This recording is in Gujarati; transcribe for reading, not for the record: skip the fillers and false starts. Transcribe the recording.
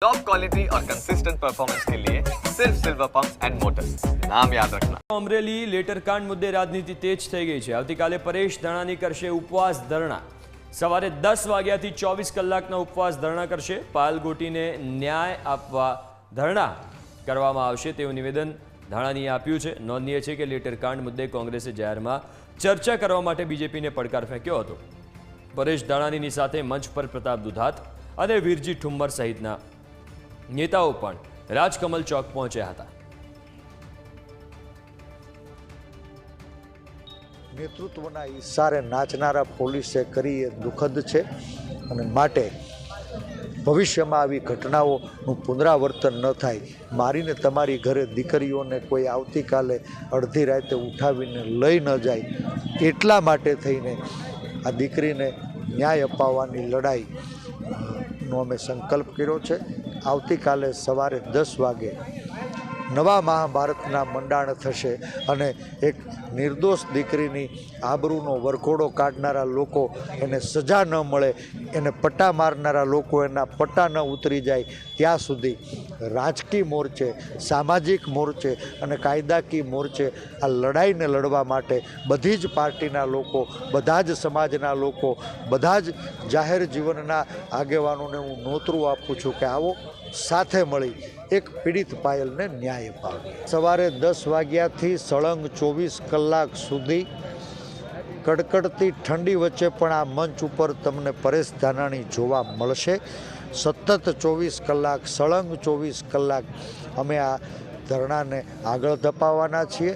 टॉप क्वालिटी और कंसिस्टेंट परफॉर्मेंस के लिए सिर्फ सिल्वर पंप्स एंड मोटर्स, नाम याद रखना। અમરેલી લેટરકાંડ મુદ્દે રાજનીતિ તેજ થઈ ગઈ છે। આવતીકાલે પરેશ ધાનાણી કરશે ઉપવાસ ધરણા। સવારે 10 વાગ્યાથી 24 કલાકના ઉપવાસ ધરણા કરશે। પાયલ ગોટીને ન્યાય આપવા ધરણા કરવામાં આવશે તેવું નિવેદન ધાનાણીએ આપ્યું છે। નોંધનીય છે કે લેટરકાંડ મુદ્દે કોંગ્રેસે જાહેરમાં ચર્ચા કરવા માટે બીજેપીને પડકાર ફેંક્યો હતો। પરેશ ધાનાણીની સાથે મંચ પર પ્રતાપ દુધાત અને વીરજી ઠુમ્મર સહિતના નેતાઓ પણ રાજકમલ ચોક પહોંચ્યા હતા। નેતૃત્વના ઈશારે નાચનારા પોલીસે કરી એ દુઃખદ છે અને માટે ભવિષ્યમાં આવી ઘટનાઓનું પુનરાવર્તન ન થાય। મારીને તમારી ઘરે દીકરીઓને કોઈ આવતીકાલે અડધી રાતે ઉઠાવીને લઈ ન જાય, એટલા માટે થઈને આ દીકરીને ન્યાય અપાવવાની લડાઈનો અમે સંકલ્પ કર્યો છે। આવતીકાલે સવારે 10 વાગે નવા મહાભારતના મંડાણ થશે અને એક નિર્દોષ દીકરીની આબરૂનો વરઘોડો કાઢનારા લોકો એને સજા ન મળે, એને પટ્ટા મારનારા લોકો એના પટ્ટા ન ઉતરી જાય ત્યાં સુધી રાજકીય મોરચે, સામાજિક મોરચે અને કાયદાકીય મોરચે આ લડાઈને લડવા માટે બધી જ પાર્ટીના લોકો, બધા જ સમાજના લોકો, બધા જ જાહેર જીવનના આગેવાનોને હું નોતરું આપું છું કે આવો સાથે મળી એક પીડિત પાયલને ન્યાય અપાવે। સવારે 10 વાગ્યાથી સળંગ 24 કલાક સુધી કડકડતી ઠંડી વચ્ચે પણ આ મંચ ઉપર તમને પરેશ ધાનાણી જોવા મળશે। સતત 24 કલાક, સળંગ 24 કલાક અમે આ ધરણાને આગળ ધપાવવાના છીએ।